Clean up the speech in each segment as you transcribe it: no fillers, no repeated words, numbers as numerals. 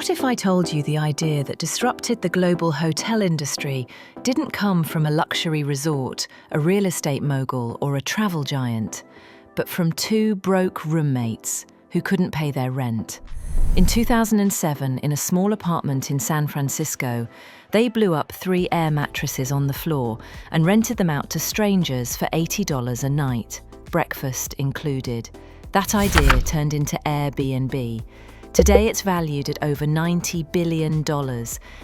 What if I told you the idea that disrupted the global hotel industry didn't come from a luxury resort, a real estate mogul, or a travel giant, but from two broke roommates who couldn't pay their rent? In 2007, in a small apartment in San Francisco, they blew up 3 air mattresses on the floor and rented them out to strangers for $80 a night, breakfast included. That idea turned into Airbnb. Today it's valued at over $90 billion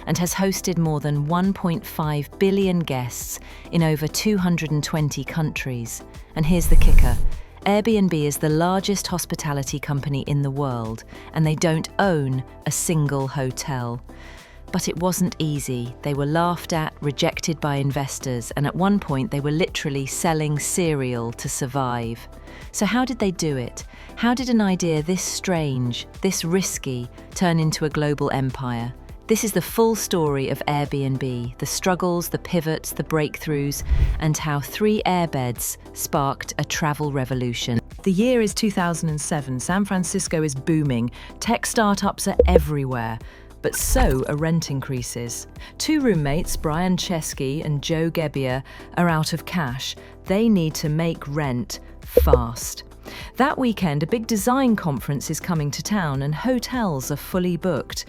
and has hosted more than 1.5 billion guests in over 220 countries. And here's the kicker. Airbnb is the largest hospitality company in the world, and they don't own a single hotel. But it wasn't easy. They were laughed at, rejected by investors, and at one point they were literally selling cereal to survive. So how did they do it? How did an idea this strange, this risky, turn into a global empire? This is the full story of Airbnb, the struggles, the pivots, the breakthroughs, and how 3 airbeds sparked a travel revolution. The year is 2007. San Francisco is booming. Tech startups are everywhere. But so are rent increases. 2 roommates, Brian Chesky and Joe Gebbia, are out of cash. They need to make rent fast. That weekend, a big design conference is coming to town and hotels are fully booked.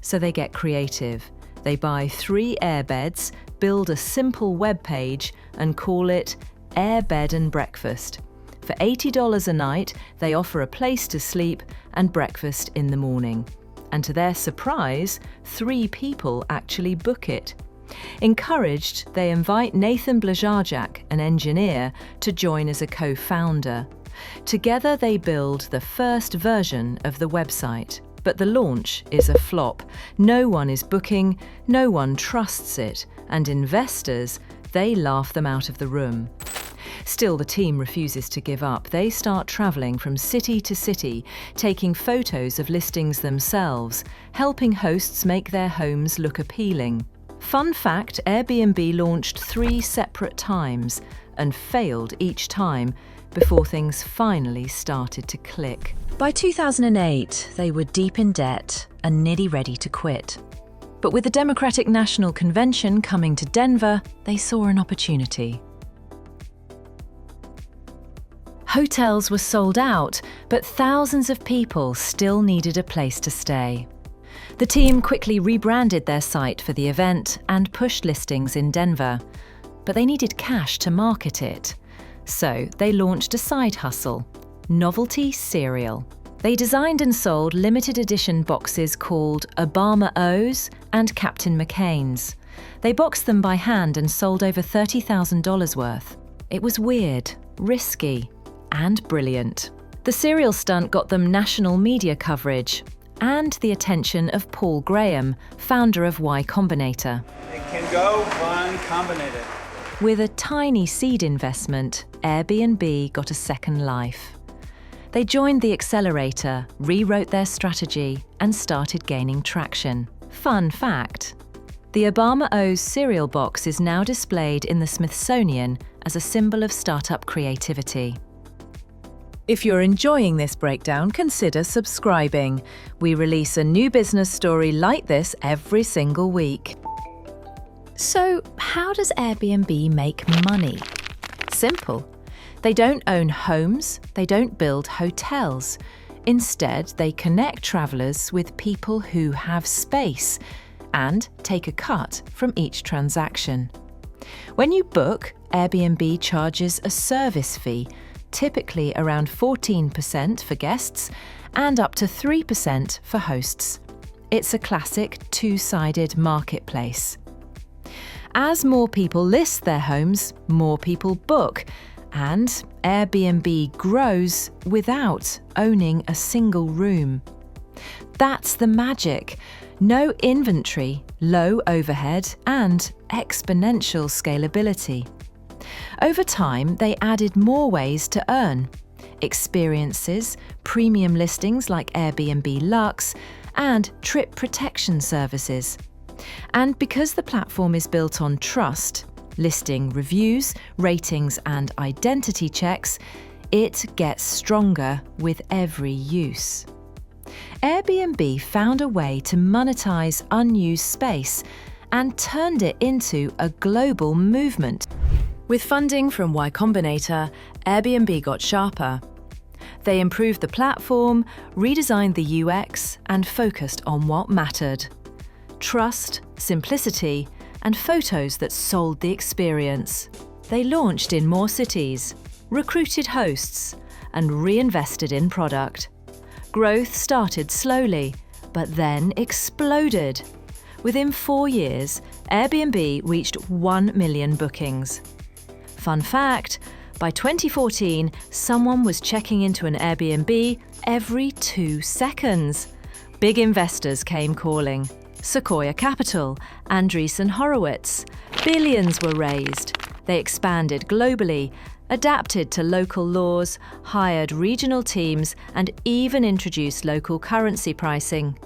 So they get creative. They buy 3 airbeds, build a simple web page, and call it Airbed and Breakfast. For $80 a night, they offer a place to sleep and breakfast in the morning. And to their surprise, 3 people actually book it. Encouraged, they invite Nathan Blajarczak, an engineer, to join as a co-founder. Together they build the first version of the website. But the launch is a flop. No one is booking, no one trusts it, and investors, they laugh them out of the room. Still, the team refuses to give up. They start traveling from city to city, taking photos of listings themselves, helping hosts make their homes look appealing. Fun fact, Airbnb launched 3 separate times and failed each time before things finally started to click. By 2008, they were deep in debt and nearly ready to quit. But with the Democratic National Convention coming to Denver, they saw an opportunity. Hotels were sold out, but thousands of people still needed a place to stay. The team quickly rebranded their site for the event and pushed listings in Denver. But they needed cash to market it. So they launched a side hustle, novelty cereal. They designed and sold limited edition boxes called Obama O's and Captain McCain's. They boxed them by hand and sold over $30,000 worth. It was weird, risky, and brilliant. The cereal stunt got them national media coverage and the attention of Paul Graham, founder of Y Combinator. It can go on Combinator. With a tiny seed investment, Airbnb got a second life. They joined the accelerator, rewrote their strategy, and started gaining traction. Fun fact: the Obama O's cereal box is now displayed in the Smithsonian as a symbol of startup creativity. If you're enjoying this breakdown, consider subscribing. We release a new business story like this every single week. So, how does Airbnb make money? Simple. They don't own homes, they don't build hotels. Instead, they connect travelers with people who have space and take a cut from each transaction. When you book, Airbnb charges a service fee, typically around 14% for guests and up to 3% for hosts. It's a classic 2-sided marketplace. As more people list their homes, more people book, and Airbnb grows without owning a single room. That's the magic. No inventory, low overhead, and exponential scalability. Over time, they added more ways to earn: experiences, premium listings like Airbnb Luxe, and trip protection services. And because the platform is built on trust, listing reviews, ratings, and identity checks, it gets stronger with every use. Airbnb found a way to monetize unused space and turned it into a global movement. With funding from Y Combinator, Airbnb got sharper. They improved the platform, redesigned the UX, and focused on what mattered: trust, simplicity, and photos that sold the experience. They launched in more cities, recruited hosts, and reinvested in product. Growth started slowly, but then exploded. Within 4 years, Airbnb reached 1 million bookings. Fun fact, by 2014, someone was checking into an Airbnb every 2 seconds. Big investors came calling. Sequoia Capital, Andreessen Horowitz. Billions were raised. They expanded globally, adapted to local laws, hired regional teams, and even introduced local currency pricing.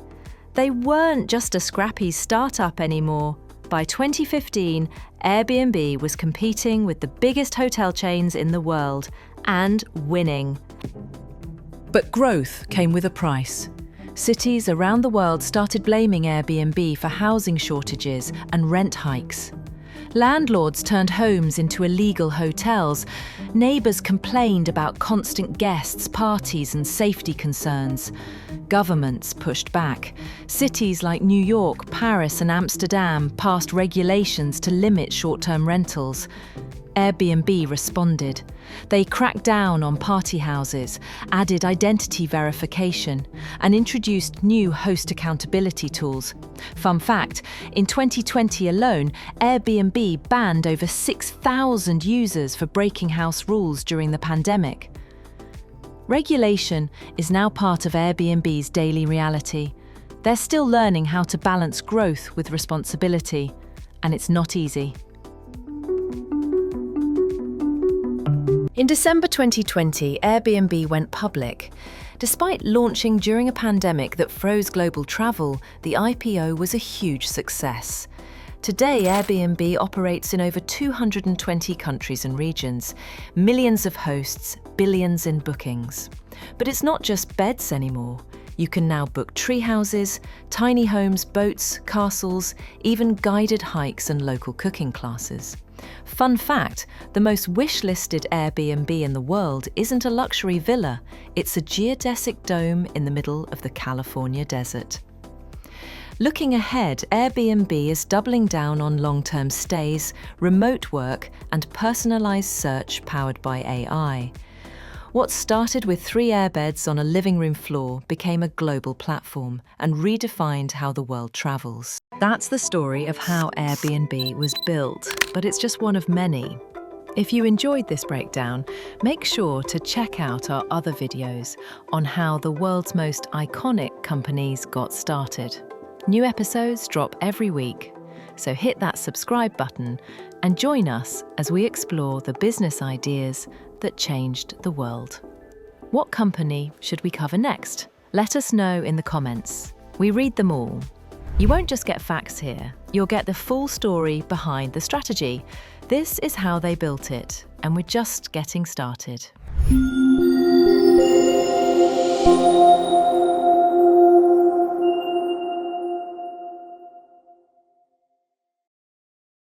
They weren't just a scrappy startup anymore. By 2015, Airbnb was competing with the biggest hotel chains in the world and winning. But growth came with a price. Cities around the world started blaming Airbnb for housing shortages and rent hikes. Landlords turned homes into illegal hotels. Neighbours complained about constant guests, parties, and safety concerns. Governments pushed back. Cities like New York, Paris, and Amsterdam passed regulations to limit short-term rentals. Airbnb responded. They cracked down on party houses, added identity verification, and introduced new host accountability tools. Fun fact, in 2020 alone, Airbnb banned over 6,000 users for breaking house rules during the pandemic. Regulation is now part of Airbnb's daily reality. They're still learning how to balance growth with responsibility, and it's not easy. In December 2020, Airbnb went public. Despite launching during a pandemic that froze global travel, the IPO was a huge success. Today, Airbnb operates in over 220 countries and regions, millions of hosts, billions in bookings. But it's not just beds anymore. You can now book tree houses, tiny homes, boats, castles, even guided hikes and local cooking classes. Fun fact, the most wish-listed Airbnb in the world isn't a luxury villa, it's a geodesic dome in the middle of the California desert. Looking ahead, Airbnb is doubling down on long-term stays, remote work, and personalized search powered by AI. What started with 3 airbeds on a living room floor became a global platform and redefined how the world travels. That's the story of how Airbnb was built, but it's just one of many. If you enjoyed this breakdown, make sure to check out our other videos on how the world's most iconic companies got started. New episodes drop every week, so hit that subscribe button and join us as we explore the business ideas that changed the world. What company should we cover next? Let us know in the comments. We read them all. You won't just get facts here, you'll get the full story behind the strategy. This is how they built it, and we're just getting started.